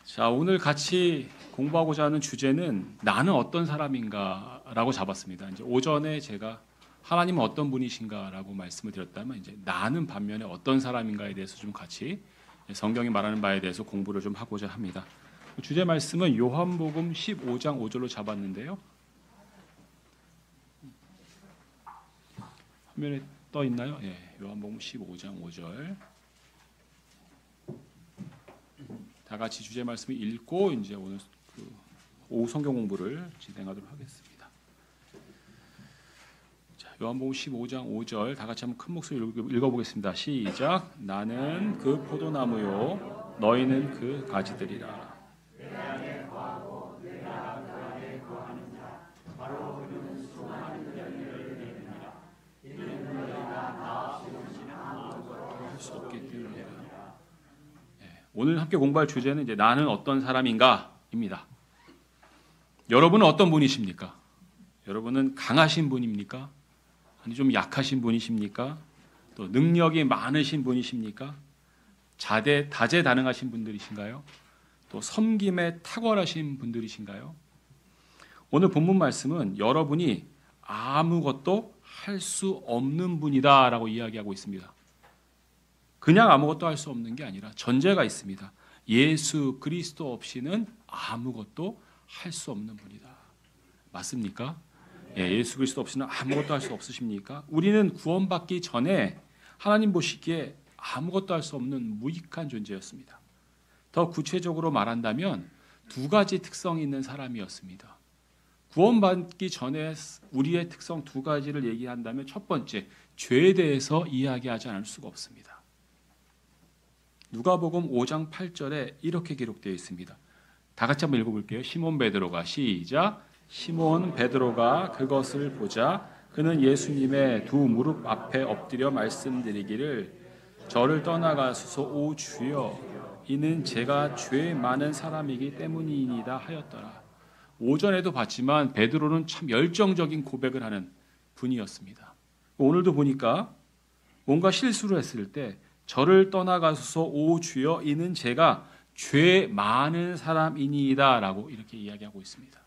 자, 오늘 같이 공부하고자 하는 주제는 나는 어떤 사람인가라고 잡았습니다. 이제 오전에 제가 하나님은 어떤 분이신가라고 말씀을 드렸다면 이제 나는 반면에 어떤 사람인가에 대해서 좀 같이 성경이 말하는 바에 대해서 공부를 좀 하고자 합니다. 주제 말씀은 요한복음 15장 5절로 잡았는데요. 화면에 떠 있나요? 예, 요한복음 15장 5절. 다 같이 주제 말씀을 읽고 이제 오늘 오후 성경 공부를 진행하도록 하겠습니다. 자, 요한복음 15장 5절 다 같이 한번 큰 목소리로 읽어보겠습니다. 시작. 나는 그 포도나무요 너희는 그 가지들이라. 오늘 함께 공부할 주제는 이제 나는 어떤 사람인가입니다. 여러분은 어떤 분이십니까? 여러분은 강하신 분입니까? 아니 좀 약하신 분이십니까? 또 능력이 많으신 분이십니까? 다재다능하신 분들이신가요? 또 섬김에 탁월하신 분들이신가요? 오늘 본문 말씀은 여러분이 아무것도 할 수 없는 분이다라고 이야기하고 있습니다. 그냥 아무것도 할 수 없는 게 아니라 전제가 있습니다. 예수 그리스도 없이는 아무것도 할 수 없는 분이다. 맞습니까? 예수 그리스도 없이는 아무것도 할 수 없으십니까? 우리는 구원받기 전에 하나님 보시기에 아무것도 할 수 없는 무익한 존재였습니다. 더 구체적으로 말한다면 두 가지 특성이 있는 사람이었습니다. 구원받기 전에 우리의 특성 두 가지를 얘기한다면 첫 번째, 죄에 대해서 이야기하지 않을 수가 없습니다. 누가복음 5장 8절에 이렇게 기록되어 있습니다. 다 같이 한번 읽어볼게요. 시몬 베드로가 시작. 시몬 베드로가 그것을 보자 그는 예수님의 두 무릎 앞에 엎드려 말씀드리기를 저를 떠나가소서 오 주여 이는 제가 죄 많은 사람이기 때문이니이다 하였더라. 오전에도 봤지만 베드로는 참 열정적인 고백을 하는 분이었습니다. 오늘도 보니까 뭔가 실수를 했을 때 저를 떠나가소서 오 주여 이는 제가 죄 많은 사람이니이다 라고 이렇게 이야기하고 있습니다.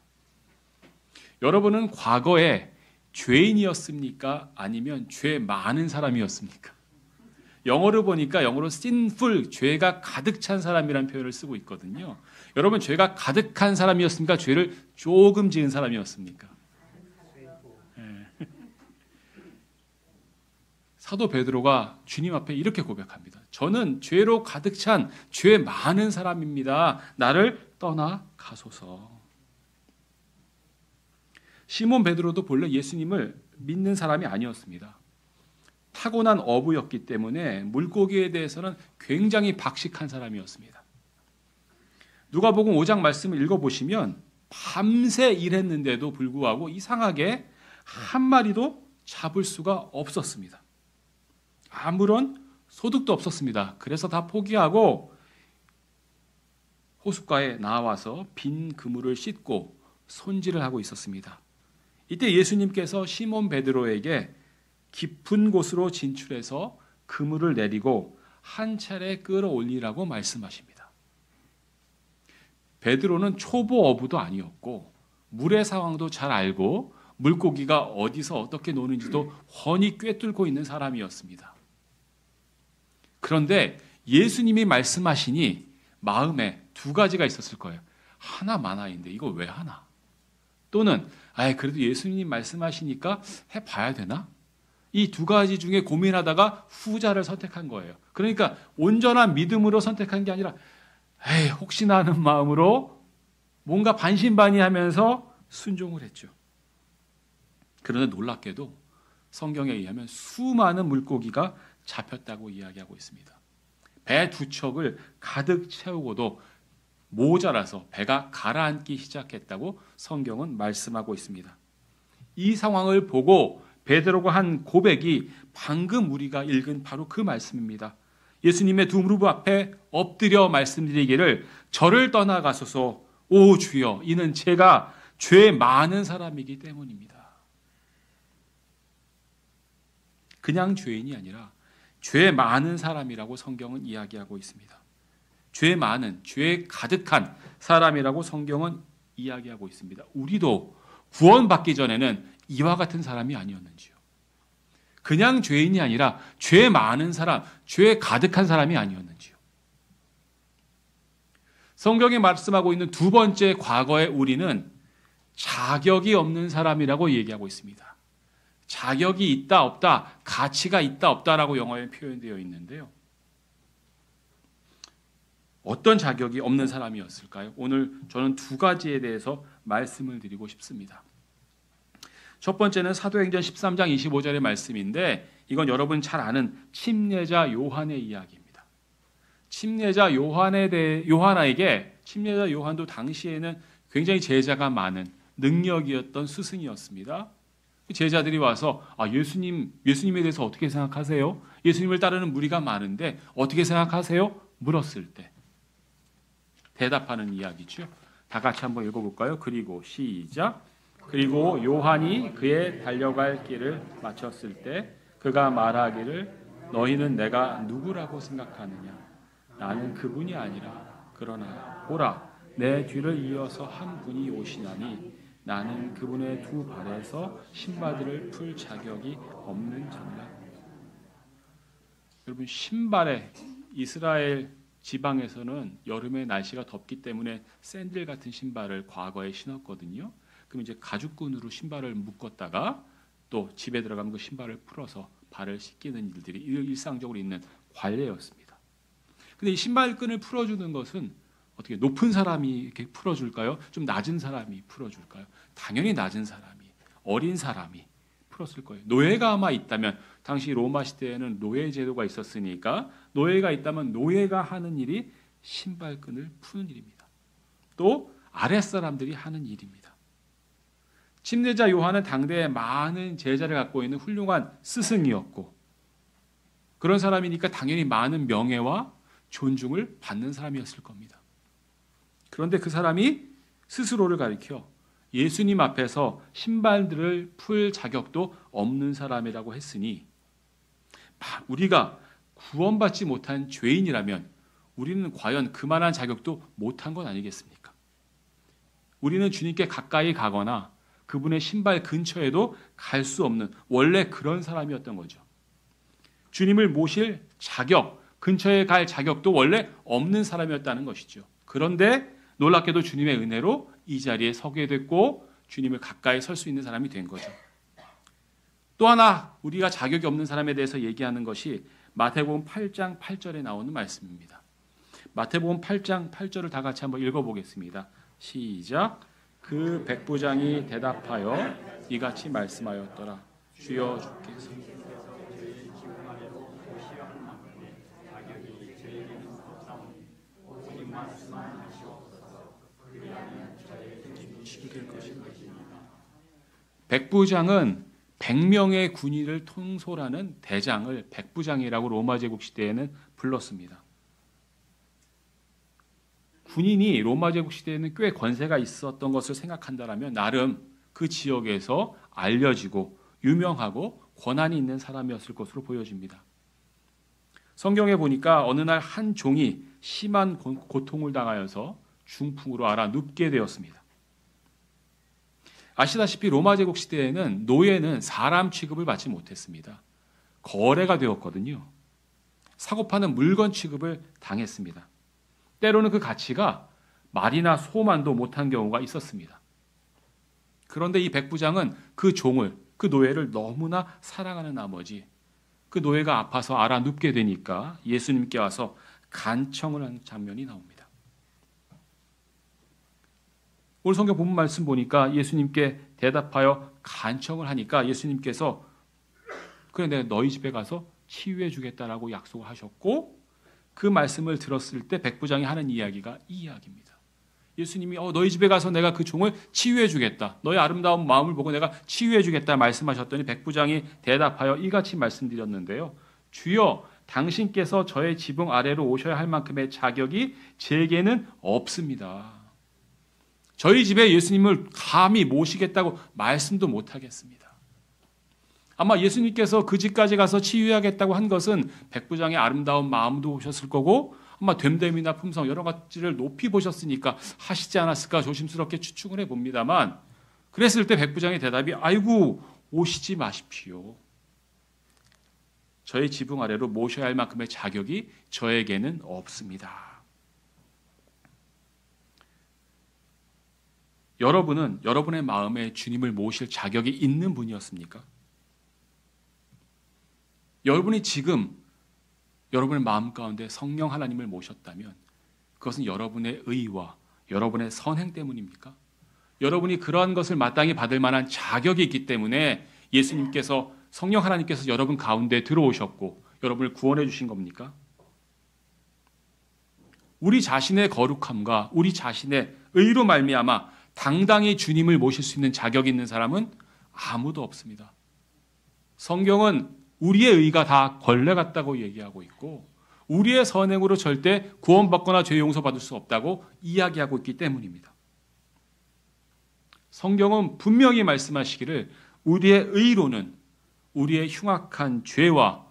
여러분은 과거에 죄인이었습니까? 아니면 죄 많은 사람이었습니까? 영어로 보니까 영어로 sinful, 죄가 가득 찬 사람이라는 표현을 쓰고 있거든요. 여러분 죄가 가득한 사람이었습니까? 죄를 조금 지은 사람이었습니까? 사도 베드로가 주님 앞에 이렇게 고백합니다. 저는 죄로 가득 찬 죄 많은 사람입니다. 나를 떠나가소서. 시몬 베드로도 본래 예수님을 믿는 사람이 아니었습니다. 타고난 어부였기 때문에 물고기에 대해서는 굉장히 박식한 사람이었습니다. 누가복음 5장 말씀을 읽어보시면 밤새 일했는데도 불구하고 이상하게 한 마리도 잡을 수가 없었습니다. 아무런 소득도 없었습니다. 그래서 다 포기하고 호숫가에 나와서 빈 그물을 씻고 손질을 하고 있었습니다. 이때 예수님께서 시몬 베드로에게 깊은 곳으로 진출해서 그물을 내리고 한 차례 끌어올리라고 말씀하십니다. 베드로는 초보 어부도 아니었고 물의 상황도 잘 알고 물고기가 어디서 어떻게 노는지도 훤히 꿰뚫고 있는 사람이었습니다. 그런데 예수님이 말씀하시니 마음에 두 가지가 있었을 거예요. 하나 많아인데 이거 왜 하나? 또는 그래도 예수님 말씀하시니까 해봐야 되나? 이 두 가지 중에 고민하다가 후자를 선택한 거예요. 그러니까 온전한 믿음으로 선택한 게 아니라 혹시나 하는 마음으로 뭔가 반신반의하면서 순종을 했죠. 그런데 놀랍게도 성경에 의하면 수많은 물고기가 잡혔다고 이야기하고 있습니다. 배 두 척을 가득 채우고도 모자라서 배가 가라앉기 시작했다고 성경은 말씀하고 있습니다. 이 상황을 보고 베드로가 한 고백이 방금 우리가 읽은 바로 그 말씀입니다. 예수님의 두 무릎 앞에 엎드려 말씀드리기를 저를 떠나가소서 오 주여 이는 제가 죄 많은 사람이기 때문입니다. 그냥 죄인이 아니라 죄 많은 사람이라고 성경은 이야기하고 있습니다. 죄 많은, 죄 가득한 사람이라고 성경은 이야기하고 있습니다. 우리도 구원받기 전에는 이와 같은 사람이 아니었는지요. 그냥 죄인이 아니라 죄 많은 사람, 죄 가득한 사람이 아니었는지요. 성경이 말씀하고 있는 두 번째 과거의 우리는 자격이 없는 사람이라고 얘기하고 있습니다. 자격이 있다 없다, 가치가 있다 없다라고 영어에 표현되어 있는데요. 어떤 자격이 없는 사람이었을까요? 오늘 저는 두 가지에 대해서 말씀을 드리고 싶습니다. 첫 번째는 사도행전 13장 25절의 말씀인데 이건 여러분 잘 아는 침례자 요한의 이야기입니다. 침례자 요한에게 침례자 요한도 당시에는 굉장히 제자가 많은 능력이었던 스승이었습니다. 제자들이 와서 예수님에 대해서 어떻게 생각하세요? 예수님을 따르는 무리가 많은데 어떻게 생각하세요? 물었을 때 대답하는 이야기죠. 다 같이 한번 읽어볼까요? 그리고 시작. 그리고 요한이 그의 달려갈 길을 마쳤을 때 그가 말하기를 너희는 내가 누구라고 생각하느냐? 나는 그분이 아니라 그러나 보라 내 뒤를 이어서 한 분이 오시나니 나는 그분의 두 발에서 신발들을 풀 자격이 없는 자라. 여러분 신발에 이스라엘 지방에서는 여름에 날씨가 덥기 때문에 샌들 같은 신발을 과거에 신었거든요. 그럼 이제 가죽끈으로 신발을 묶었다가 또 집에 들어가면 그 신발을 풀어서 발을 씻기는 일들이 일상적으로 있는 관례였습니다. 근데 이 신발끈을 풀어주는 것은 어떻게 높은 사람이 이렇게 풀어줄까요? 좀 낮은 사람이 풀어줄까요? 당연히 낮은 사람이, 어린 사람이 풀었을 거예요. 노예가 아마 있다면 당시 로마 시대에는 노예 제도가 있었으니까 노예가 있다면 노예가 하는 일이 신발끈을 푸는 일입니다. 또 아랫사람들이 하는 일입니다. 침례자 요한은 당대에 많은 제자를 갖고 있는 훌륭한 스승이었고 그런 사람이니까 당연히 많은 명예와 존중을 받는 사람이었을 겁니다. 그런데 그 사람이 스스로를 가리켜 예수님 앞에서 신발들을 풀 자격도 없는 사람이라고 했으니 우리가 구원받지 못한 죄인이라면 우리는 과연 그만한 자격도 못한 건 아니겠습니까? 우리는 주님께 가까이 가거나 그분의 신발 근처에도 갈 수 없는 원래 그런 사람이었던 거죠. 주님을 모실 자격, 근처에 갈 자격도 원래 없는 사람이었다는 것이죠. 그런데 놀랍게도 주님의 은혜로 이 자리에 서게 됐고 주님을 가까이 설 수 있는 사람이 된 거죠. 또 하나 우리가 자격이 없는 사람에 대해서 얘기하는 것이 마태복음 8장 8절에 나오는 말씀입니다. 마태복음 8장 8절을 다 같이 한번 읽어보겠습니다. 시작. 그 백부장이 대답하여 이같이 말씀하였더라. 주여 주께서 백부장은 100명의 군인을 통솔하는 대장을 백부장이라고 로마 제국 시대에는 불렀습니다. 군인이 로마 제국 시대에는 꽤 권세가 있었던 것을 생각한다면 나름 그 지역에서 알려지고 유명하고 권한이 있는 사람이었을 것으로 보여집니다. 성경에 보니까 어느 날 한 종이 심한 고통을 당하여서 중풍으로 앓아 눕게 되었습니다. 아시다시피 로마 제국 시대에는 노예는 사람 취급을 받지 못했습니다. 거래가 되었거든요. 사고 파는 물건 취급을 당했습니다. 때로는 그 가치가 말이나 소만도 못한 경우가 있었습니다. 그런데 이 백부장은 그 종을, 그 노예를 너무나 사랑하는 나머지 그 노예가 아파서 앓아 눕게 되니까 예수님께 와서 간청을 하는 장면이 나옵니다. 오늘 성경 본문 말씀 보니까 예수님께 대답하여 간청을 하니까 예수님께서 그래 내가 너희 집에 가서 치유해 주겠다라고 약속을 하셨고 그 말씀을 들었을 때 백부장이 하는 이야기가 이 이야기입니다. 예수님이 너희 집에 가서 내가 그 종을 치유해 주겠다. 너의 아름다운 마음을 보고 내가 치유해 주겠다 말씀하셨더니 백부장이 대답하여 이같이 말씀드렸는데요. 주여 당신께서 저의 지붕 아래로 오셔야 할 만큼의 자격이 제게는 없습니다. 저희 집에 예수님을 감히 모시겠다고 말씀도 못하겠습니다. 아마 예수님께서 그 집까지 가서 치유하겠다고 한 것은 백부장의 아름다운 마음도 오셨을 거고 아마 됨됨이나 품성 여러 가지를 높이 보셨으니까 하시지 않았을까 조심스럽게 추측을 해봅니다만, 그랬을 때 백부장의 대답이 아이고 오시지 마십시오. 저의 지붕 아래로 모셔야 할 만큼의 자격이 저에게는 없습니다. 여러분은 여러분의 마음에 주님을 모실 자격이 있는 분이었습니까? 여러분이 지금 여러분의 마음 가운데 성령 하나님을 모셨다면 그것은 여러분의 의와 여러분의 선행 때문입니까? 여러분이 그러한 것을 마땅히 받을 만한 자격이 있기 때문에 예수님께서, 성령 하나님께서 여러분 가운데 들어오셨고 여러분을 구원해 주신 겁니까? 우리 자신의 거룩함과 우리 자신의 의로 말미암아 당당히 주님을 모실 수 있는 자격이 있는 사람은 아무도 없습니다. 성경은 우리의 의가 다 벌레 같다고 얘기하고 있고 우리의 선행으로 절대 구원받거나 죄 용서받을 수 없다고 이야기하고 있기 때문입니다. 성경은 분명히 말씀하시기를 우리의 의로는, 우리의 흉악한 죄와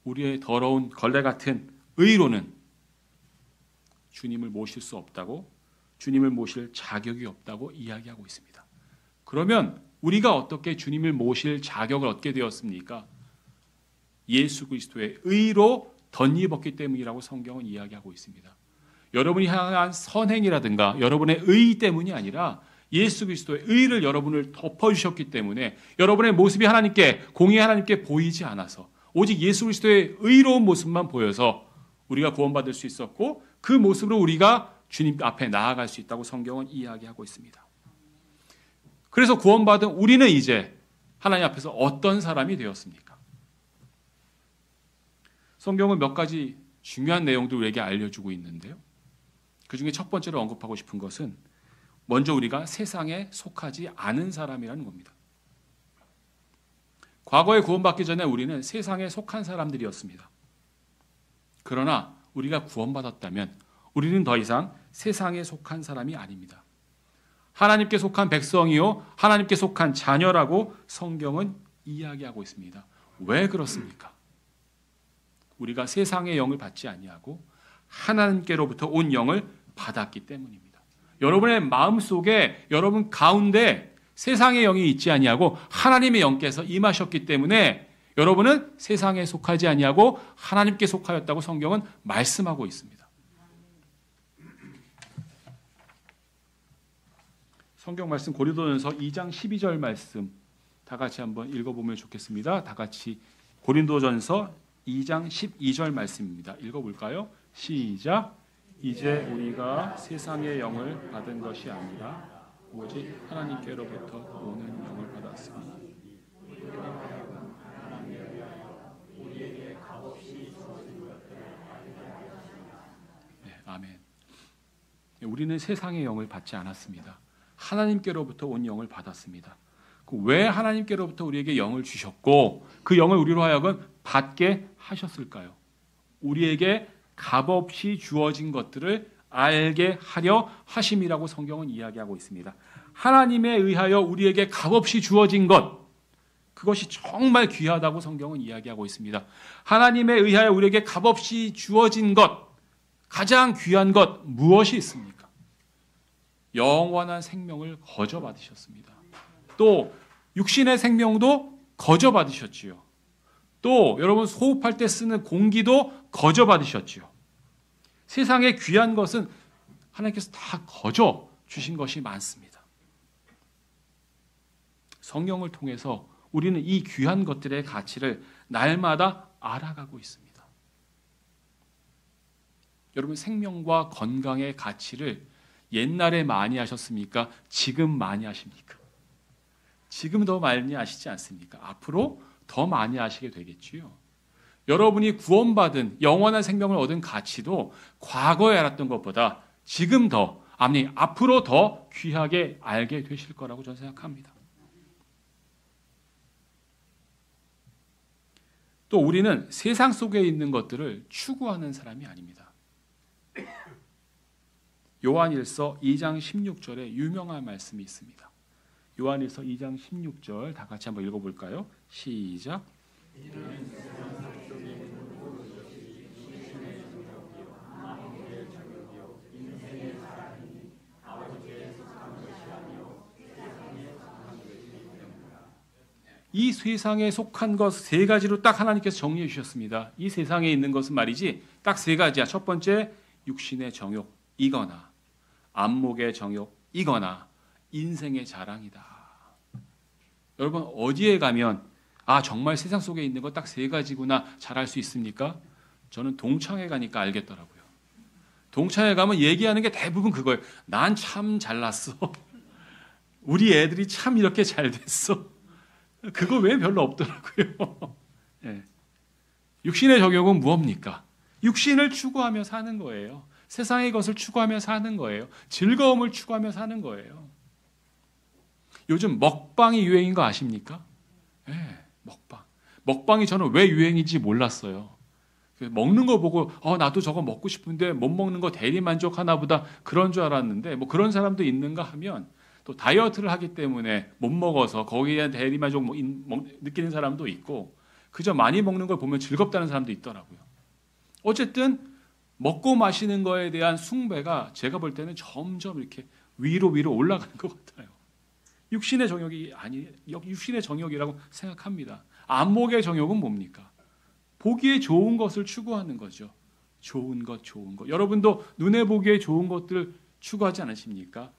우리의 더러운 걸레 같은 의로는 주님을 모실 수 없다고, 주님을 모실 자격이 없다고 이야기하고 있습니다. 그러면 우리가 어떻게 주님을 모실 자격을 얻게 되었습니까? 예수 그리스도의 의로 덧입었기 때문이라고 성경은 이야기하고 있습니다. 여러분이 향한 선행이라든가 여러분의 의 때문이 아니라 예수 그리스도의 의를 여러분을 덮어주셨기 때문에 여러분의 모습이 하나님께, 공의 하나님께 보이지 않아서 오직 예수 그리스도의 의로운 모습만 보여서 우리가 구원받을 수 있었고 그 모습으로 우리가 주님 앞에 나아갈 수 있다고 성경은 이야기하고 있습니다. 그래서 구원받은 우리는 이제 하나님 앞에서 어떤 사람이 되었습니까? 성경은 몇 가지 중요한 내용들을 우리에게 알려주고 있는데요. 그 중에 첫 번째로 언급하고 싶은 것은 먼저 우리가 세상에 속하지 않은 사람이라는 겁니다. 과거에 구원받기 전에 우리는 세상에 속한 사람들이었습니다. 그러나 우리가 구원받았다면 우리는 더 이상 세상에 속한 사람이 아닙니다. 하나님께 속한 백성이요 하나님께 속한 자녀라고 성경은 이야기하고 있습니다. 왜 그렇습니까? 우리가 세상의 영을 받지 아니하고 하나님께로부터 온 영을 받았기 때문입니다. 여러분의 마음속에, 여러분 가운데 세상의 영이 있지 아니하고 하나님의 영께서 임하셨기 때문에 여러분은 세상에 속하지 아니하고 하나님께 속하였다고 성경은 말씀하고 있습니다. 성경 말씀 고린도전서 2장 12절 말씀 다 같이 한번 읽어보면 좋겠습니다. 다 같이 고린도전서 2장 12절 말씀입니다. 읽어볼까요? 시작. 이제 우리가 세상의 영을 받은 것이 아니라 오직 하나님께로부터 오는 영을 받았으니 네, 아멘. 우리는 세상의 영을 받지 않았습니다. 하나님께로부터 온 영을 받았습니다. 왜 하나님께로부터 우리에게 영을 주셨고 그 영을 우리로 하여금 받게 하셨을까요? 우리에게 값없이 주어진 것들을 알게 하려 하심이라고 성경은 이야기하고 있습니다. 하나님에 의하여 우리에게 값없이 주어진 것, 그것이 정말 귀하다고 성경은 이야기하고 있습니다. 하나님에 의하여 우리에게 값없이 주어진 것, 가장 귀한 것 무엇이 있습니까? 영원한 생명을 거저 받으셨습니다. 또 육신의 생명도 거저 받으셨지요. 또 여러분 호흡할 때 쓰는 공기도 거저 받으셨지요. 세상의 귀한 것은 하나님께서 다 거저 주신 것이 많습니다. 성경을 통해서 우리는 이 귀한 것들의 가치를 날마다 알아가고 있습니다. 여러분 생명과 건강의 가치를 옛날에 많이 하셨습니까? 지금 많이 하십니까? 지금 더 많이 아시지 않습니까? 앞으로 더 많이 아시게 되겠지요. 여러분이 구원받은 영원한 생명을 얻은 가치도 과거에 알았던 것보다 지금 더, 아니 앞으로 더 귀하게 알게 되실 거라고 저는 생각합니다. 또 우리는 세상 속에 있는 것들을 추구하는 사람이 아닙니다. 요한일서 2장 16절에 유명한 말씀이 있습니다. 요한일서 2장 16절 다 같이 한번 읽어볼까요? 시작. 이 세상에 속한 것 세 가지로 딱 하나님께서 정리해 주셨습니다. 이 세상에 있는 것은 말이지 딱 세 가지야. 첫 번째, 육신의 정욕이거나 안목의 정욕이거나 인생의 자랑이다. 여러분 어디에 가면 정말 세상 속에 있는 거 딱 세 가지구나 잘할 수 있습니까? 저는 동창회 가니까 알겠더라고요. 동창회 가면 얘기하는 게 대부분 그거예요. 난 참 잘났어. 우리 애들이 참 이렇게 잘 됐어. 그거 외에 별로 없더라고요. 네. 육신의 정욕은 무엇입니까? 육신을 추구하며 사는 거예요. 세상의 것을 추구하며 사는 거예요. 즐거움을 추구하며 사는 거예요. 요즘 먹방이 유행인 거 아십니까? 네, 먹방. 먹방이 저는 왜 유행인지 몰랐어요. 먹는 거 보고 나도 저거 먹고 싶은데 못 먹는 거 대리만족 하나 보다 그런 줄 알았는데 뭐 그런 사람도 있는가 하면 또 다이어트를 하기 때문에 못 먹어서 거기에 대한 대리만족 느끼는 사람도 있고 그저 많이 먹는 걸 보면 즐겁다는 사람도 있더라고요. 어쨌든 먹고 마시는 거에 대한 숭배가 제가 볼 때는 점점 이렇게 위로 올라가는 것 같아요. 육신의 정욕이라고 생각합니다. 안목의 정욕은 뭡니까? 보기에 좋은 것을 추구하는 거죠. 좋은 것. 여러분도 눈에 보기에 좋은 것들 추구하지 않으십니까?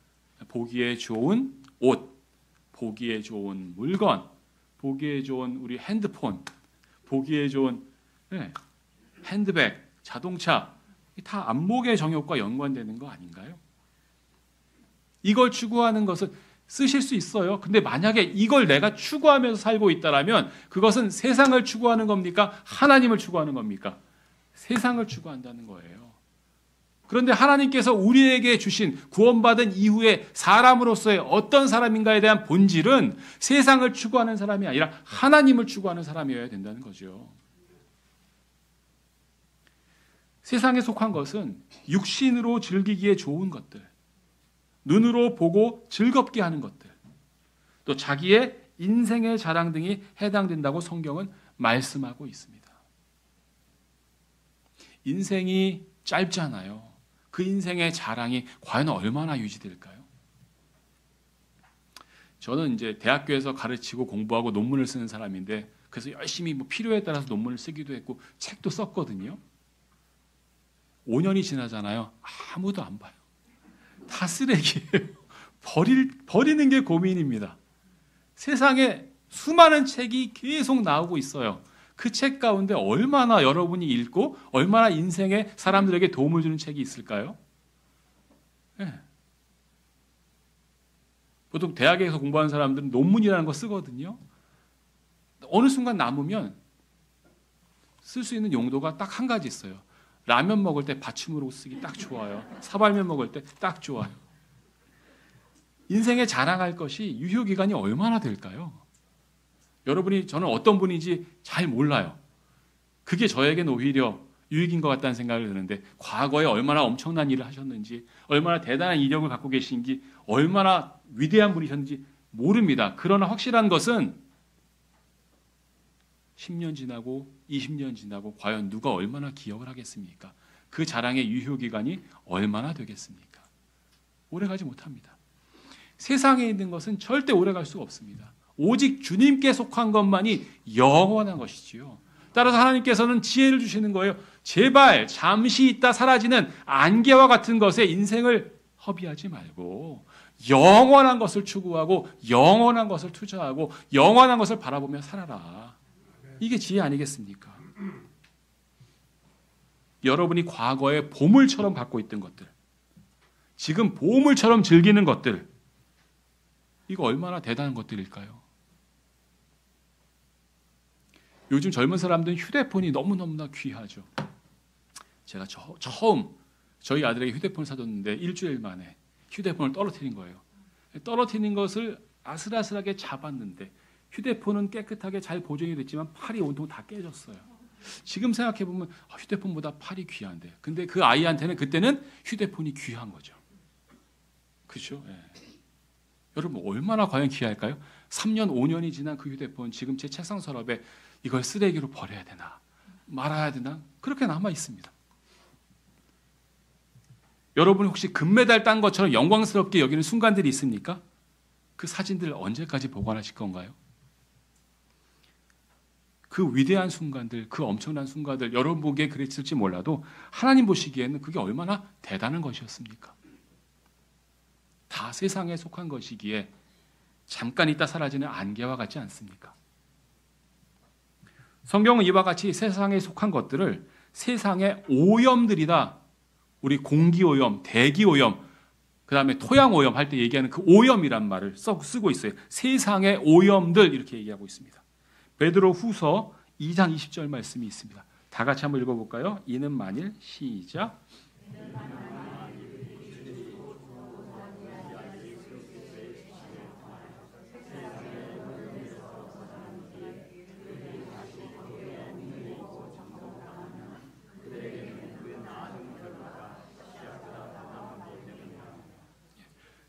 보기에 좋은 옷, 보기에 좋은 물건, 보기에 좋은 우리 핸드폰, 보기에 좋은 핸드백, 자동차, 다 안목의 정욕과 연관되는 거 아닌가요? 이걸 추구하는 것은 쓰실 수 있어요. 근데 만약에 이걸 내가 추구하면서 살고 있다라면 그것은 세상을 추구하는 겁니까? 하나님을 추구하는 겁니까? 세상을 추구한다는 거예요. 그런데 하나님께서 우리에게 주신 구원받은 이후에 사람으로서의 어떤 사람인가에 대한 본질은 세상을 추구하는 사람이 아니라 하나님을 추구하는 사람이어야 된다는 거죠. 세상에 속한 것은 육신으로 즐기기에 좋은 것들, 눈으로 보고 즐겁게 하는 것들, 또 자기의 인생의 자랑 등이 해당된다고 성경은 말씀하고 있습니다. 인생이 짧잖아요. 그 인생의 자랑이 과연 얼마나 유지될까요? 저는 이제 대학교에서 가르치고 공부하고 논문을 쓰는 사람인데 그래서 열심히 뭐 필요에 따라서 논문을 쓰기도 했고 책도 썼거든요. 5년이 지나잖아요. 아무도 안 봐요. 다 쓰레기예요. 버리는 게 고민입니다. 세상에 수많은 책이 계속 나오고 있어요. 그 책 가운데 얼마나 여러분이 읽고 얼마나 인생에 사람들에게 도움을 주는 책이 있을까요? 네. 보통 대학에서 공부하는 사람들은 논문이라는 거 쓰거든요. 어느 순간 남으면 쓸 수 있는 용도가 딱 한 가지 있어요. 라면 먹을 때 받침으로 쓰기 딱 좋아요. 사발면 먹을 때 딱 좋아요. 인생에 자랑할 것이 유효기간이 얼마나 될까요? 여러분이 저는 어떤 분인지 잘 몰라요. 그게 저에겐 오히려 유익인 것 같다는 생각을 드는데 과거에 얼마나 엄청난 일을 하셨는지 얼마나 대단한 이력을 갖고 계신지 얼마나 위대한 분이셨는지 모릅니다. 그러나 확실한 것은 10년 지나고 20년 지나고 과연 누가 얼마나 기억을 하겠습니까? 그 자랑의 유효기간이 얼마나 되겠습니까? 오래가지 못합니다. 세상에 있는 것은 절대 오래갈 수가 없습니다. 오직 주님께 속한 것만이 영원한 것이지요. 따라서 하나님께서는 지혜를 주시는 거예요. 제발 잠시 있다 사라지는 안개와 같은 것에 인생을 허비하지 말고 영원한 것을 추구하고 영원한 것을 투자하고 영원한 것을 바라보며 살아라. 이게 지혜 아니겠습니까? 여러분이 과거에 보물처럼 갖고 있던 것들, 지금 보물처럼 즐기는 것들, 이거 얼마나 대단한 것들일까요? 요즘 젊은 사람들은 휴대폰이 너무너무나 귀하죠. 제가 처음 저희 아들에게 휴대폰을 사줬는데 일주일 만에 휴대폰을 떨어뜨린 거예요. 떨어뜨린 것을 아슬아슬하게 잡았는데 휴대폰은 깨끗하게 잘 보존이 됐지만 팔이 온통 다 깨졌어요. 지금 생각해보면 휴대폰보다 팔이 귀한데 근데 그 아이한테는 그때는 휴대폰이 귀한 거죠. 그렇죠? 예. 여러분 얼마나 과연 귀할까요? 3년, 5년이 지난 그 휴대폰 지금 제 책상 서랍에 이걸 쓰레기로 버려야 되나 말아야 되나 그렇게 남아 있습니다. 여러분 혹시 금메달 딴 것처럼 영광스럽게 여기는 순간들이 있습니까? 그 사진들 언제까지 보관하실 건가요? 그 위대한 순간들, 그 엄청난 순간들 여러분 보기에 그랬을지 몰라도 하나님 보시기에는 그게 얼마나 대단한 것이었습니까? 다 세상에 속한 것이기에 잠깐 있다 사라지는 안개와 같지 않습니까? 성경은 이와 같이 세상에 속한 것들을 세상의 오염들이다. 우리 공기오염, 대기오염, 그 다음에 토양오염 할 때 얘기하는 그 오염이란 말을 쓰고 있어요. 세상의 오염들 이렇게 얘기하고 있습니다. 베드로 후서 2장 20절 말씀이 있습니다. 다 같이 한번 읽어볼까요? 이는 만일 시작.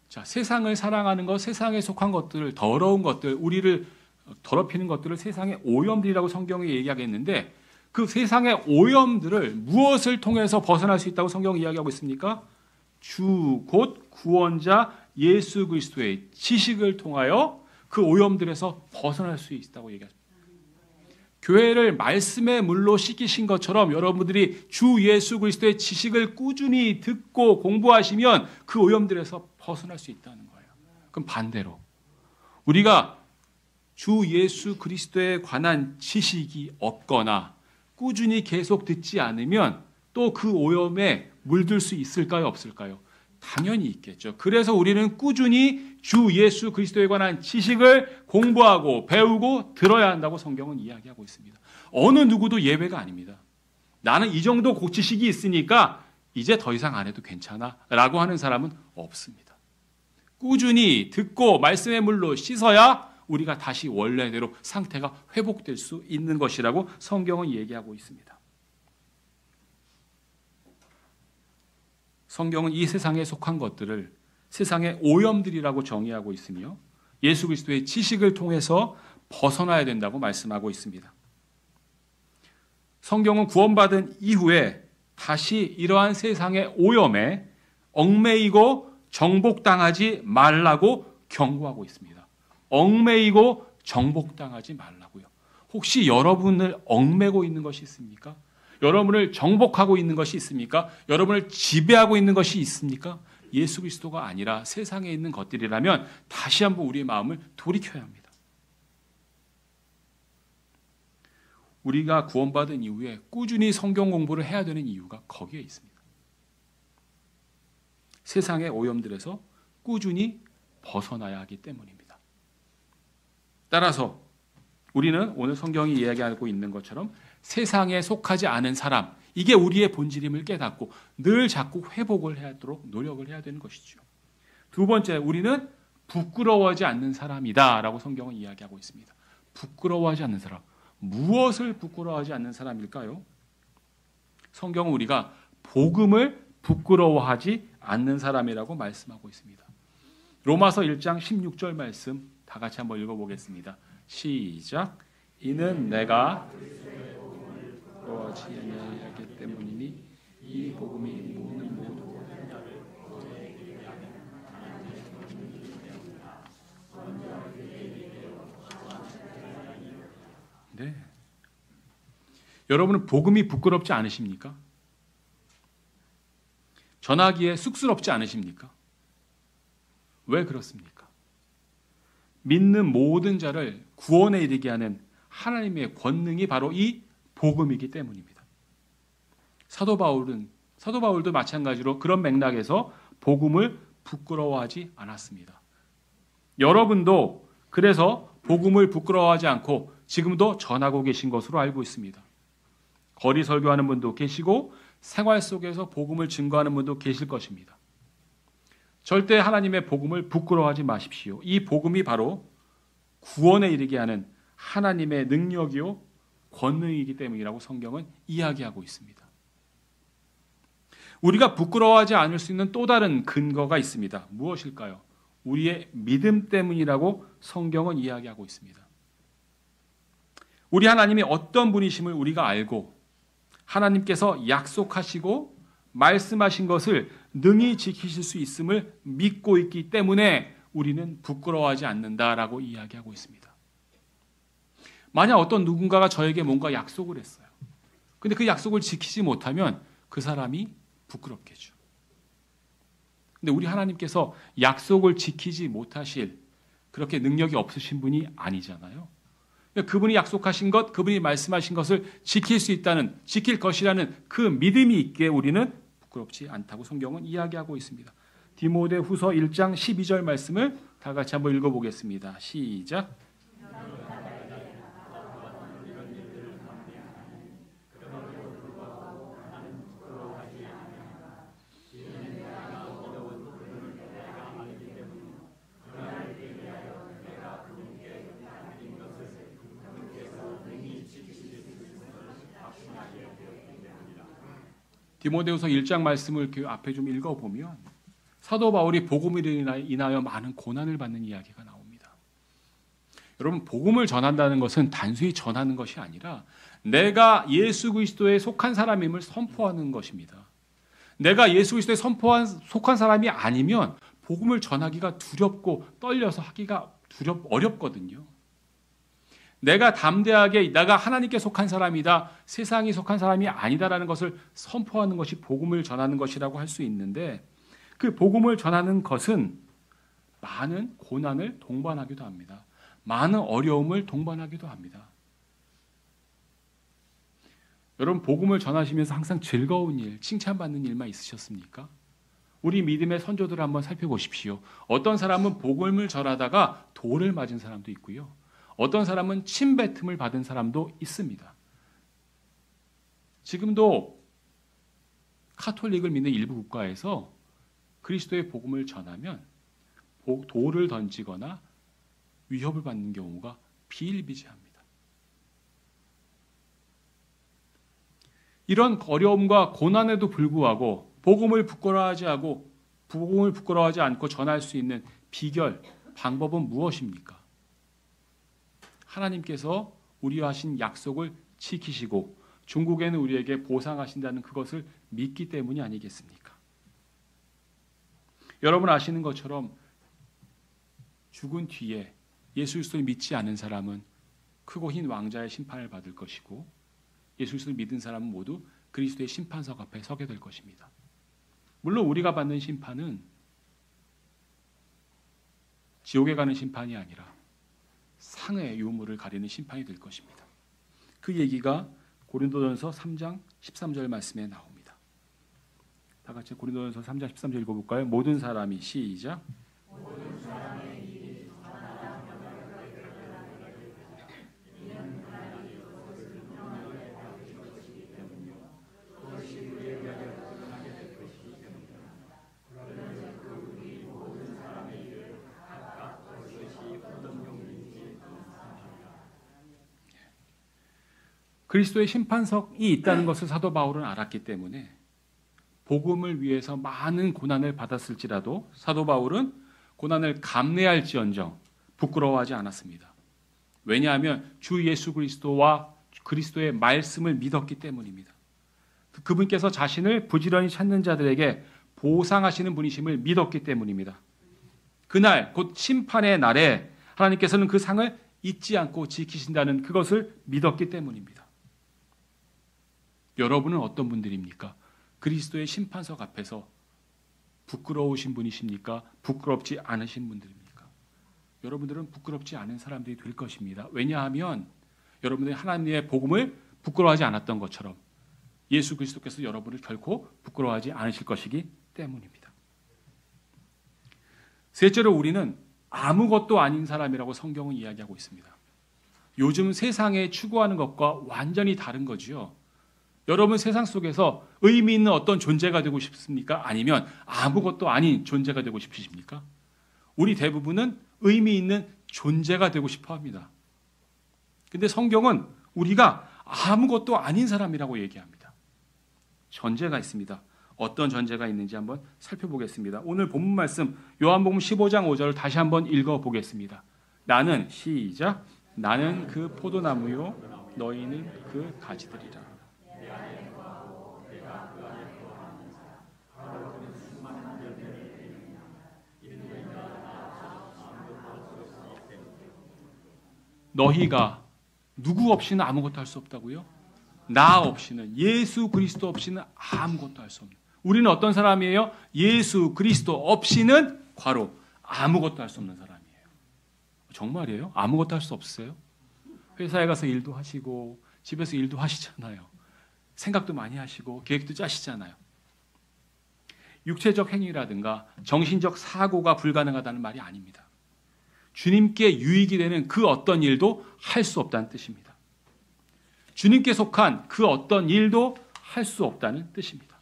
자, 세상을 사랑하는 것, 세상에 속한 것들, 더러운 것들, 우리를 더럽히는 것들을 세상의 오염들이라고 성경이 얘기하겠는데 그 세상의 오염들을 무엇을 통해서 벗어날 수 있다고 성경이 이야기하고 있습니까? 주 곧 구원자 예수 그리스도의 지식을 통하여 그 오염들에서 벗어날 수 있다고 얘기합니다. 교회를 말씀의 물로 씻기신 것처럼 여러분들이 주 예수 그리스도의 지식을 꾸준히 듣고 공부하시면 그 오염들에서 벗어날 수 있다는 거예요. 그럼 반대로 우리가 주 예수 그리스도에 관한 지식이 없거나 꾸준히 계속 듣지 않으면 또 그 오염에 물들 수 있을까요? 없을까요? 당연히 있겠죠. 그래서 우리는 꾸준히 주 예수 그리스도에 관한 지식을 공부하고 배우고 들어야 한다고 성경은 이야기하고 있습니다. 어느 누구도 예외가 아닙니다. 나는 이 정도 지식이 있으니까 이제 더 이상 안 해도 괜찮아 라고 하는 사람은 없습니다. 꾸준히 듣고 말씀의 물로 씻어야 우리가 다시 원래대로 상태가 회복될 수 있는 것이라고 성경은 얘기하고 있습니다. 성경은 이 세상에 속한 것들을 세상의 오염들이라고 정의하고 있으며 예수 그리스도의 지식을 통해서 벗어나야 된다고 말씀하고 있습니다. 성경은 구원받은 이후에 다시 이러한 세상의 오염에 얽매이고 정복당하지 말라고 경고하고 있습니다. 얽매이고 정복당하지 말라고요. 혹시 여러분을 얽매고 있는 것이 있습니까? 여러분을 정복하고 있는 것이 있습니까? 여러분을 지배하고 있는 것이 있습니까? 예수 그리스도가 아니라 세상에 있는 것들이라면 다시 한번 우리의 마음을 돌이켜야 합니다. 우리가 구원받은 이후에 꾸준히 성경 공부를 해야 되는 이유가 거기에 있습니다. 세상의 오염들에서 꾸준히 벗어나야 하기 때문입니다. 따라서 우리는 오늘 성경이 이야기하고 있는 것처럼 세상에 속하지 않은 사람, 이게 우리의 본질임을 깨닫고 늘 자꾸 회복을 하도록 노력을 해야 되는 것이죠. 두 번째, 우리는 부끄러워하지 않는 사람이다 라고 성경은 이야기하고 있습니다. 부끄러워하지 않는 사람. 무엇을 부끄러워하지 않는 사람일까요? 성경은 우리가 복음을 부끄러워하지 않는 사람이라고 말씀하고 있습니다. 로마서 1장 16절 말씀 다 같이 한번 읽어보겠습니다. 시작. 이는 내가 부끄러워하지 아니하기 때문이니 이 복음이 모든 네. 여러분은 복음이 부끄럽지 않으십니까? 전하기에 쑥스럽지 않으십니까? 왜 그렇습니까? 믿는 모든 자를 구원에 이르게 하는 하나님의 권능이 바로 이 복음이기 때문입니다. 사도 바울도 마찬가지로 그런 맥락에서 복음을 부끄러워하지 않았습니다. 여러분도 그래서 복음을 부끄러워하지 않고 지금도 전하고 계신 것으로 알고 있습니다. 거리 설교하는 분도 계시고 생활 속에서 복음을 증거하는 분도 계실 것입니다. 절대 하나님의 복음을 부끄러워하지 마십시오. 이 복음이 바로 구원에 이르게 하는 하나님의 능력이요 권능이기 때문이라고 성경은 이야기하고 있습니다. 우리가 부끄러워하지 않을 수 있는 또 다른 근거가 있습니다. 무엇일까요? 우리의 믿음 때문이라고 성경은 이야기하고 있습니다. 우리 하나님이 어떤 분이심을 우리가 알고 하나님께서 약속하시고 말씀하신 것을 능히 지키실 수 있음을 믿고 있기 때문에 우리는 부끄러워하지 않는다라고 이야기하고 있습니다. 만약 어떤 누군가가 저에게 뭔가 약속을 했어요. 근데 그 약속을 지키지 못하면 그 사람이 부끄럽겠죠. 근데 우리 하나님께서 약속을 지키지 못하실 그렇게 능력이 없으신 분이 아니잖아요. 그분이 약속하신 것, 그분이 말씀하신 것을 지킬 수 있다는, 지킬 것이라는 그 믿음이 있기에 우리는 부끄럽지 않다고 성경은 이야기하고 있습니다. 디모데후서 1장 12절 말씀을 다 같이 한번 읽어보겠습니다. 시작. 디모데후서 1장 말씀을 그 앞에 좀 읽어보면 사도 바울이 복음을 인하여 많은 고난을 받는 이야기가 나옵니다. 여러분, 복음을 전한다는 것은 단순히 전하는 것이 아니라 내가 예수 그리스도에 속한 사람임을 선포하는 것입니다. 내가 예수 그리스도에 속한 사람이 아니면 복음을 전하기가 두렵고 떨려서 하기가 어렵거든요. 내가 담대하게 내가 하나님께 속한 사람이다, 세상이 속한 사람이 아니다라는 것을 선포하는 것이 복음을 전하는 것이라고 할 수 있는데 그 복음을 전하는 것은 많은 고난을 동반하기도 합니다. 많은 어려움을 동반하기도 합니다. 여러분, 복음을 전하시면서 항상 즐거운 일, 칭찬받는 일만 있으셨습니까? 우리 믿음의 선조들을 한번 살펴보십시오. 어떤 사람은 복음을 전하다가 돌을 맞은 사람도 있고요. 어떤 사람은 침뱉음을 받은 사람도 있습니다. 지금도 카톨릭을 믿는 일부 국가에서 그리스도의 복음을 전하면 돌을 던지거나 위협을 받는 경우가 비일비재합니다. 이런 어려움과 고난에도 불구하고 복음을 부끄러워하지 않고 전할 수 있는 비결, 방법은 무엇입니까? 하나님께서 우리와 하신 약속을 지키시고 중국에는 우리에게 보상하신다는 그것을 믿기 때문이 아니겠습니까? 여러분 아시는 것처럼 죽은 뒤에 예수 그리스도를 믿지 않은 사람은 크고 흰 왕자의 심판을 받을 것이고 예수 그리스도를 믿은 사람은 모두 그리스도의 심판석 앞에 서게 될 것입니다. 물론 우리가 받는 심판은 지옥에 가는 심판이 아니라 상의 유무를 가리는 심판이 될 것입니다. 그 얘기가 고린도전서 3장 13절 말씀에 나옵니다. 다 같이 고린도전서 3장 13절 읽어볼까요? 모든 사람이 시작. 모든 사람의 일이 그리스도의 심판석이 있다는 것을 사도 바울은 알았기 때문에 복음을 위해서 많은 고난을 받았을지라도 사도 바울은 고난을 감내할지언정 부끄러워하지 않았습니다. 왜냐하면 주 예수 그리스도와 그리스도의 말씀을 믿었기 때문입니다. 그분께서 자신을 부지런히 찾는 자들에게 보상하시는 분이심을 믿었기 때문입니다. 그날 곧 심판의 날에 하나님께서는 그 상을 잊지 않고 지키신다는 그것을 믿었기 때문입니다. 여러분은 어떤 분들입니까? 그리스도의 심판석 앞에서 부끄러우신 분이십니까? 부끄럽지 않으신 분들입니까? 여러분들은 부끄럽지 않은 사람들이 될 것입니다. 왜냐하면 여러분들이 하나님의 복음을 부끄러워하지 않았던 것처럼 예수 그리스도께서 여러분을 결코 부끄러워하지 않으실 것이기 때문입니다. 셋째로 우리는 아무것도 아닌 사람이라고 성경은 이야기하고 있습니다. 요즘 세상에 추구하는 것과 완전히 다른 거지요. 여러분 세상 속에서 의미 있는 어떤 존재가 되고 싶습니까? 아니면 아무것도 아닌 존재가 되고 싶으십니까? 우리 대부분은 의미 있는 존재가 되고 싶어 합니다. 근데 성경은 우리가 아무것도 아닌 사람이라고 얘기합니다. 전제가 있습니다. 어떤 전제가 있는지 한번 살펴보겠습니다. 오늘 본문 말씀 요한복음 15장 5절을 다시 한번 읽어보겠습니다. 나는 시작. 나는 그 포도나무요 너희는 그 가지들이라. 너희가 누구 없이는 아무것도 할 수 없다고요? 나 없이는, 예수 그리스도 없이는 아무것도 할 수 없는. 우리는 어떤 사람이에요? 예수 그리스도 없이는 괄호 아무것도 할 수 없는 사람이에요. 정말이에요? 아무것도 할 수 없어요? 회사에 가서 일도 하시고 집에서 일도 하시잖아요. 생각도 많이 하시고 계획도 짜시잖아요. 육체적 행위라든가 정신적 사고가 불가능하다는 말이 아닙니다. 주님께 유익이 되는 그 어떤 일도 할 수 없다는 뜻입니다. 주님께 속한 그 어떤 일도 할 수 없다는 뜻입니다.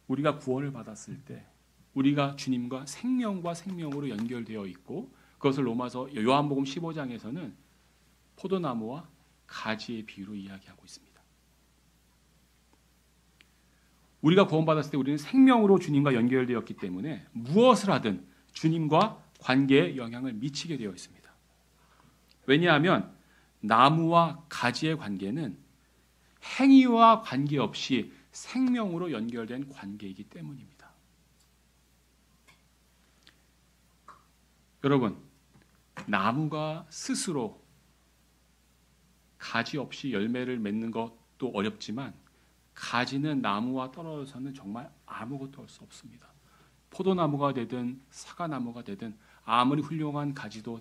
우리가 구원을 받았을 때 우리가 주님과 생명과 생명으로 연결되어 있고, 그것을 로마서 요한복음 15장에서는 포도나무와 가지의 비유로 이야기하고 있습니다. 우리가 구원받았을 때 우리는 생명으로 주님과 연결되었기 때문에 무엇을 하든 주님과 관계에 영향을 미치게 되어 있습니다. 왜냐하면 나무와 가지의 관계는 행위와 관계없이 생명으로 연결된 관계이기 때문입니다. 여러분, 나무가 스스로 가지 없이 열매를 맺는 것도 어렵지만 가지는 나무와 떨어져서는 정말 아무것도 할 수 없습니다. 포도나무가 되든 사과나무가 되든 아무리 훌륭한 가지도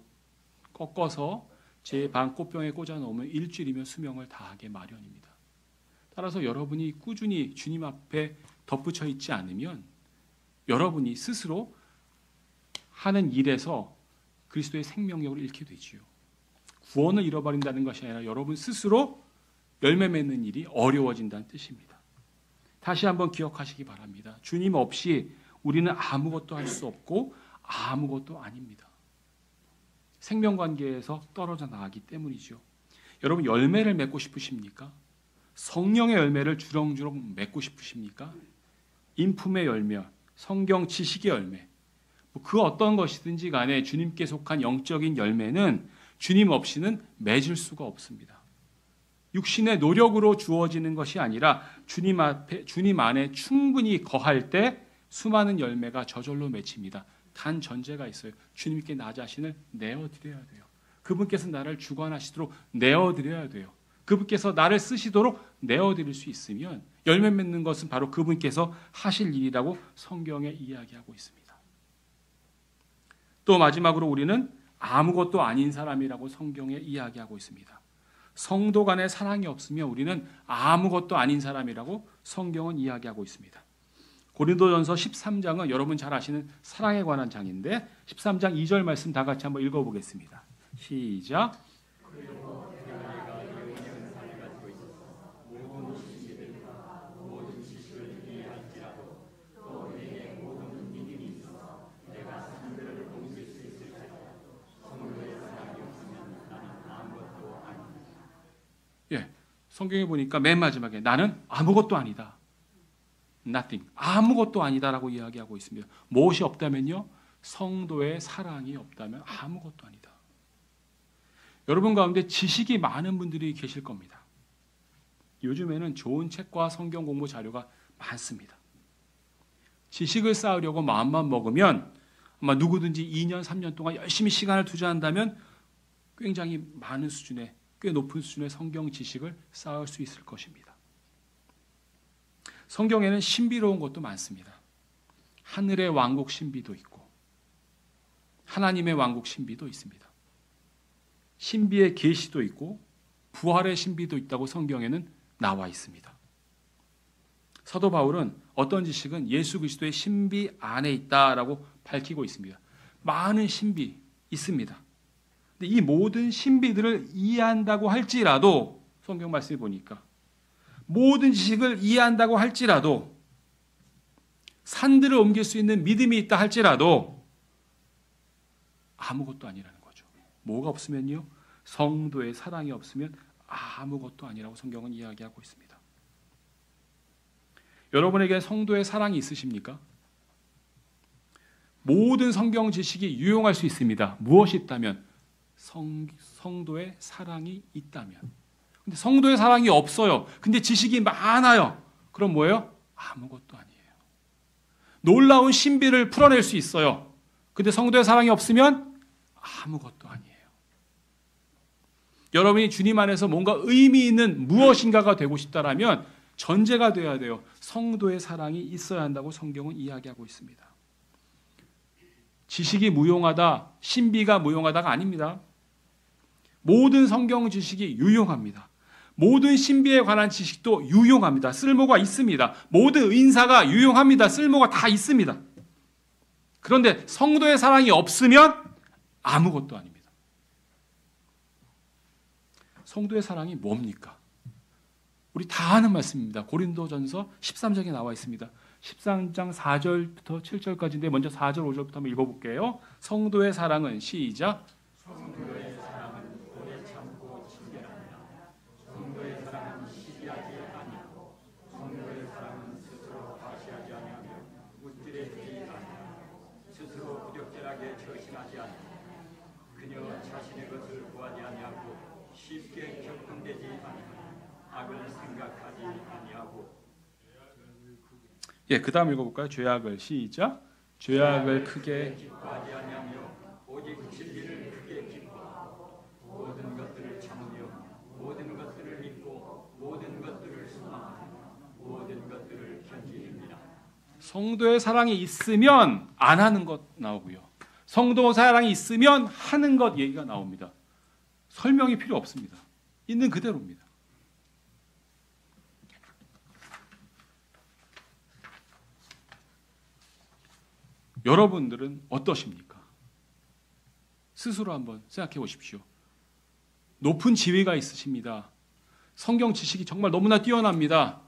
꺾어서 제 방 꽃병에 꽂아 놓으면 일주일이면 수명을 다하게 마련입니다. 따라서 여러분이 꾸준히 주님 앞에 덧붙여 있지 않으면 여러분이 스스로 하는 일에서 그리스도의 생명력을 잃게 되지요. 구원을 잃어버린다는 것이 아니라 여러분 스스로 열매 맺는 일이 어려워진다는 뜻입니다. 다시 한번 기억하시기 바랍니다. 주님 없이 우리는 아무것도 할 수 없고 아무것도 아닙니다. 생명관계에서 떨어져 나가기 때문이죠. 여러분 열매를 맺고 싶으십니까? 성령의 열매를 주렁주렁 맺고 싶으십니까? 인품의 열매, 성경 지식의 열매, 그 어떤 것이든지 간에 주님께 속한 영적인 열매는 주님 없이는 맺을 수가 없습니다. 육신의 노력으로 주어지는 것이 아니라 주님 안에 충분히 거할 때 수많은 열매가 저절로 맺힙니다. 단 전제가 있어요. 주님께 나 자신을 내어드려야 돼요. 그분께서 나를 주관하시도록 내어드려야 돼요. 그분께서 나를 쓰시도록 내어드릴 수 있으면 열매 맺는 것은 바로 그분께서 하실 일이라고 성경에 이야기하고 있습니다. 또 마지막으로 우리는 아무것도 아닌 사람이라고 성경에 이야기하고 있습니다. 성도 간의 사랑이 없으면 우리는 아무것도 아닌 사람이라고 성경은 이야기하고 있습니다. 고린도전서 13장은 여러분 잘 아시는 사랑에 관한 장인데 13장 2절 말씀 다 같이 한번 읽어보겠습니다. 시작. 예, 성경에 보니까 맨 마지막에 나는 아무것도 아니다. nothing. 아무것도 아니다라고 이야기하고 있습니다. 무엇이 없다면요? 성도의 사랑이 없다면 아무것도 아니다. 여러분 가운데 지식이 많은 분들이 계실 겁니다. 요즘에는 좋은 책과 성경 공부 자료가 많습니다. 지식을 쌓으려고 마음만 먹으면 아마 누구든지 2년, 3년 동안 열심히 시간을 투자한다면 굉장히 많은 수준의, 꽤 높은 수준의 성경 지식을 쌓을 수 있을 것입니다. 성경에는 신비로운 것도 많습니다. 하늘의 왕국 신비도 있고 하나님의 왕국 신비도 있습니다. 신비의 계시도 있고 부활의 신비도 있다고 성경에는 나와 있습니다. 사도 바울은 어떤 지식은 예수 그리스도의 신비 안에 있다라고 밝히고 있습니다. 많은 신비 있습니다. 근데 이 모든 신비들을 이해한다고 할지라도 성경 말씀을 보니까 모든 지식을 이해한다고 할지라도 산들을 옮길 수 있는 믿음이 있다 할지라도 아무것도 아니라는 거죠. 뭐가 없으면요? 성도의 사랑이 없으면 아무것도 아니라고 성경은 이야기하고 있습니다. 여러분에게 성도의 사랑이 있으십니까? 모든 성경 지식이 유용할 수 있습니다. 무엇이 있다면? 성도의 사랑이 있다면. 근데 성도의 사랑이 없어요. 근데 지식이 많아요. 그럼 뭐예요? 아무것도 아니에요. 놀라운 신비를 풀어낼 수 있어요. 근데 성도의 사랑이 없으면 아무것도 아니에요. 여러분이 주님 안에서 뭔가 의미 있는 무엇인가가 되고 싶다라면 전제가 되어야 돼요. 성도의 사랑이 있어야 한다고 성경은 이야기하고 있습니다. 지식이 무용하다, 신비가 무용하다가 아닙니다. 모든 성경 지식이 유용합니다. 모든 신비에 관한 지식도 유용합니다. 쓸모가 있습니다. 모든 은사가 유용합니다. 쓸모가 다 있습니다. 그런데 성도의 사랑이 없으면 아무것도 아닙니다. 성도의 사랑이 뭡니까? 우리 다 아는 말씀입니다. 고린도전서 13장에 나와 있습니다. 13장 4절부터 7절까지인데 먼저 4절 5절부터 한번 읽어볼게요. 성도의 사랑은 시작. 성도의 사랑은 오래 참고 친절합니다. 성도의 사랑은 시기하지 아니하고 성도의 사랑은 스스로 과시하지 아니하며 무찌르지 아니하고 스스로 부적절하게 처신하지 아니하고 그녀 자신의 것을 구하지 아니하고 쉽게 격분되지 아니하고 악을 생각하지 아니하고. 그 다음 읽어볼까요? 죄악을 시작. 죄악을 크게 기뻐하지 아니하며 오직 진리를 크게 기뻐하고 모든 것들을 참으며 모든 것들을 믿고 모든 것들을 소망하며 모든 것들을 견디느니라. 성도의 사랑이 있으면 안 하는 것 나오고요. 성도 사랑이 있으면 하는 것 얘기가 나옵니다. 설명이 필요 없습니다. 있는 그대로입니다. 여러분들은 어떠십니까? 스스로 한번 생각해 보십시오. 높은 지위가 있으십니다. 성경 지식이 정말 너무나 뛰어납니다.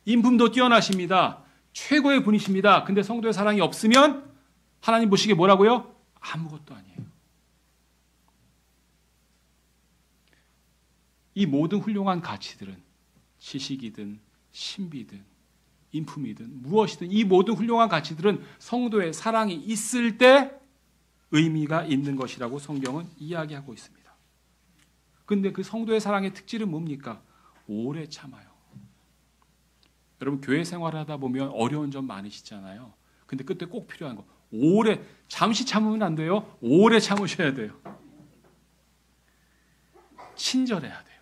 인품도 뛰어나십니다. 최고의 분이십니다. 근데 성도의 사랑이 없으면 하나님 보시기에 뭐라고요? 아무것도 아니에요. 이 모든 훌륭한 가치들은 지식이든 신비든 인품이든 무엇이든 이 모든 훌륭한 가치들은 성도의 사랑이 있을 때 의미가 있는 것이라고 성경은 이야기하고 있습니다. 그런데 그 성도의 사랑의 특질은 뭡니까? 오래 참아요. 여러분 교회 생활을 하다 보면 어려운 점 많으시잖아요. 근데 그때 꼭 필요한 거 오래 잠시 참으면 안 돼요. 오래 참으셔야 돼요. 친절해야 돼요.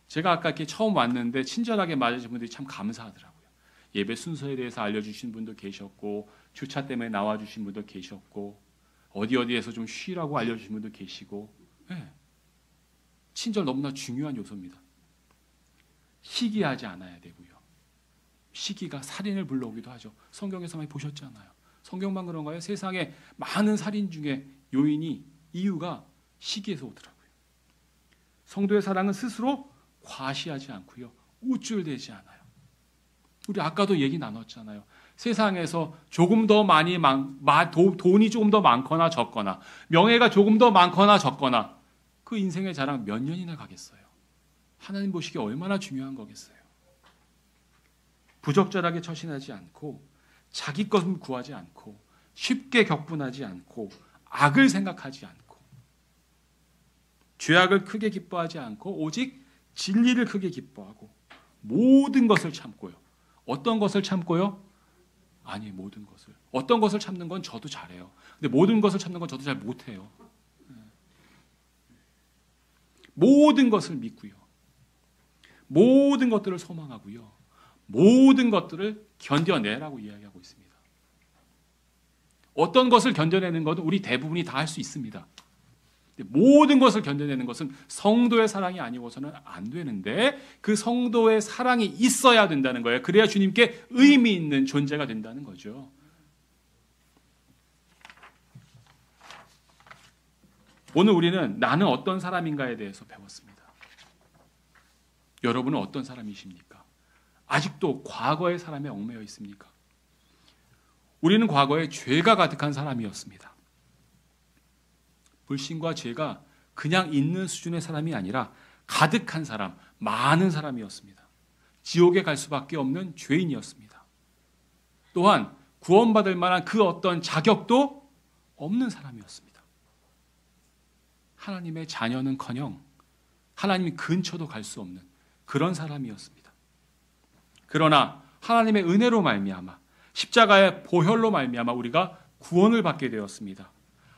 제가 아까 이렇게 처음 왔는데 친절하게 맞으신 분들이 참 감사하더라고요. 예배 순서에 대해서 알려주신 분도 계셨고 주차 때문에 나와주신 분도 계셨고 어디에서 좀 쉬라고 알려주신 분도 계시고 네. 친절 너무나 중요한 요소입니다. 시기하지 않아야 되고요. 시기가 살인을 불러오기도 하죠. 성경에서 많이 보셨잖아요. 성경만 그런가요? 세상에 많은 살인 중에 이유가 시기에서 오더라고요. 성도의 사랑은 스스로 과시하지 않고요. 우쭐대지 않아요. 우리 아까도 얘기 나눴잖아요. 세상에서 조금 더 많이 돈이 조금 더 많거나 적거나 명예가 조금 더 많거나 적거나 그 인생의 자랑 몇 년이나 가겠어요. 하나님 보시기에 얼마나 중요한 거겠어요. 부적절하게 처신하지 않고 자기 것을 구하지 않고 쉽게 격분하지 않고 악을 생각하지 않고 죄악을 크게 기뻐하지 않고 오직 진리를 크게 기뻐하고 모든 것을 참고요. 어떤 것을 참고요? 아니 모든 것을. 어떤 것을 참는 건 저도 잘해요. 근데 모든 것을 참는 건 저도 잘 못해요. 모든 것을 믿고요. 모든 것들을 소망하고요. 모든 것들을 견뎌내라고 이야기하고 있습니다. 어떤 것을 견뎌내는 것은 우리 대부분이 다 할 수 있습니다. 모든 것을 견뎌내는 것은 성도의 사랑이 아니고서는 안 되는데 그 성도의 사랑이 있어야 된다는 거예요. 그래야 주님께 의미 있는 존재가 된다는 거죠. 오늘 우리는 나는 어떤 사람인가에 대해서 배웠습니다. 여러분은 어떤 사람이십니까? 아직도 과거의 사람에 얽매여 있습니까? 우리는 과거에 죄가 가득한 사람이었습니다. 불신과 죄가 그냥 있는 수준의 사람이 아니라 가득한 사람, 많은 사람이었습니다. 지옥에 갈 수밖에 없는 죄인이었습니다. 또한 구원받을 만한 그 어떤 자격도 없는 사람이었습니다. 하나님의 자녀는커녕 하나님 근처도 갈 수 없는 그런 사람이었습니다. 그러나 하나님의 은혜로 말미암아 십자가의 보혈로 말미암아 우리가 구원을 받게 되었습니다.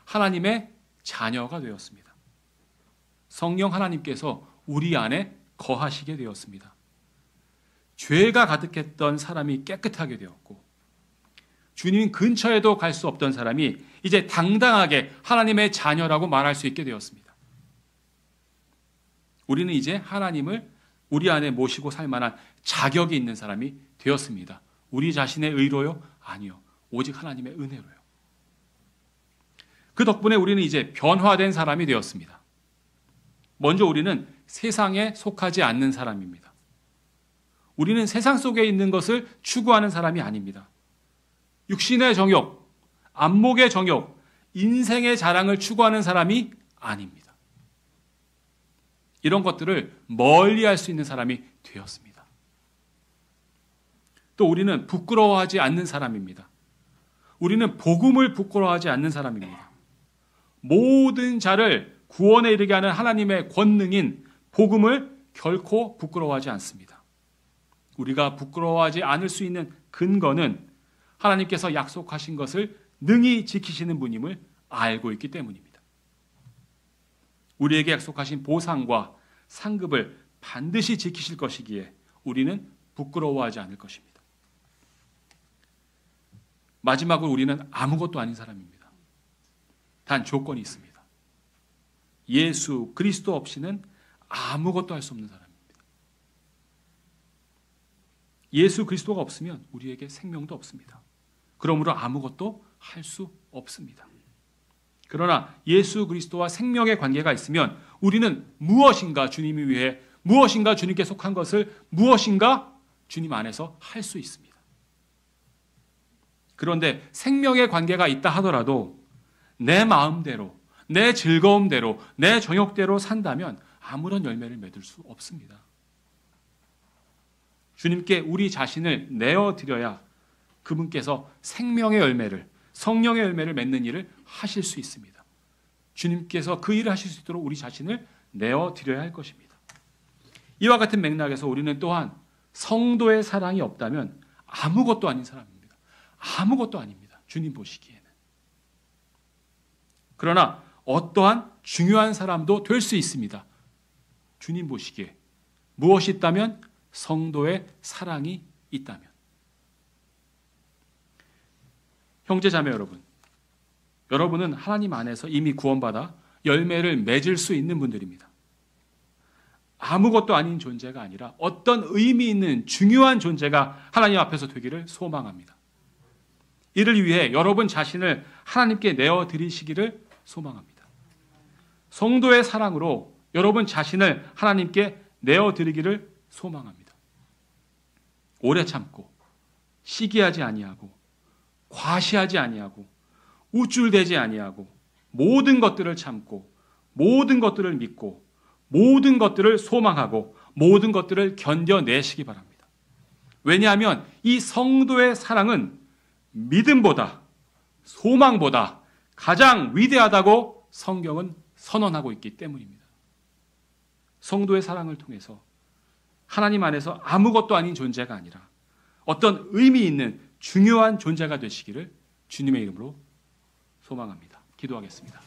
하나님의 자녀가 되었습니다. 성령 하나님께서 우리 안에 거하시게 되었습니다. 죄가 가득했던 사람이 깨끗하게 되었고, 주님 근처에도 갈 수 없던 사람이 이제 당당하게 하나님의 자녀라고 말할 수 있게 되었습니다. 우리는 이제 하나님을 우리 안에 모시고 살 만한 자격이 있는 사람이 되었습니다. 우리 자신의 의로요? 아니요. 오직 하나님의 은혜로요. 그 덕분에 우리는 이제 변화된 사람이 되었습니다. 먼저 우리는 세상에 속하지 않는 사람입니다. 우리는 세상 속에 있는 것을 추구하는 사람이 아닙니다. 육신의 정욕, 안목의 정욕, 인생의 자랑을 추구하는 사람이 아닙니다. 이런 것들을 멀리할 수 있는 사람이 되었습니다. 또 우리는 부끄러워하지 않는 사람입니다. 우리는 복음을 부끄러워하지 않는 사람입니다. 모든 자를 구원에 이르게 하는 하나님의 권능인 복음을 결코 부끄러워하지 않습니다. 우리가 부끄러워하지 않을 수 있는 근거는 하나님께서 약속하신 것을 능히 지키시는 분임을 알고 있기 때문입니다. 우리에게 약속하신 보상과 상급을 반드시 지키실 것이기에 우리는 부끄러워하지 않을 것입니다. 마지막으로 우리는 아무것도 아닌 사람입니다. 단 조건이 있습니다. 예수 그리스도 없이는 아무것도 할 수 없는 사람입니다. 예수 그리스도가 없으면 우리에게 생명도 없습니다. 그러므로 아무것도 할 수 없습니다. 그러나 예수 그리스도와 생명의 관계가 있으면 우리는 무엇인가 주님이 위해, 무엇인가 주님께 속한 것을 무엇인가 주님 안에서 할 수 있습니다. 그런데 생명의 관계가 있다 하더라도 내 마음대로, 내 즐거움대로, 내 정욕대로 산다면 아무런 열매를 맺을 수 없습니다. 주님께 우리 자신을 내어드려야 그분께서 생명의 열매를, 성령의 열매를 맺는 일을 하실 수 있습니다. 주님께서 그 일을 하실 수 있도록 우리 자신을 내어드려야 할 것입니다. 이와 같은 맥락에서 우리는 또한 성도의 사랑이 없다면 아무것도 아닌 사람입니다. 아무것도 아닙니다. 주님 보시기에는. 그러나 어떠한 중요한 사람도 될 수 있습니다. 주님 보시기에 무엇이 있다면 성도의 사랑이 있다면. 형제 자매 여러분, 여러분은 하나님 안에서 이미 구원받아 열매를 맺을 수 있는 분들입니다. 아무것도 아닌 존재가 아니라 어떤 의미 있는 중요한 존재가 하나님 앞에서 되기를 소망합니다. 이를 위해 여러분 자신을 하나님께 내어드리시기를 소망합니다. 성도의 사랑으로 여러분 자신을 하나님께 내어드리기를 소망합니다. 오래 참고 시기하지 아니하고 과시하지 아니하고 우쭐대지 아니하고 모든 것들을 참고 모든 것들을 믿고 모든 것들을 소망하고 모든 것들을 견뎌내시기 바랍니다. 왜냐하면 이 성도의 사랑은 믿음보다 소망보다 가장 위대하다고 성경은 선언하고 있기 때문입니다. 성도의 사랑을 통해서 하나님 안에서 아무것도 아닌 존재가 아니라 어떤 의미 있는 중요한 존재가 되시기를 주님의 이름으로 소망합니다. 기도하겠습니다.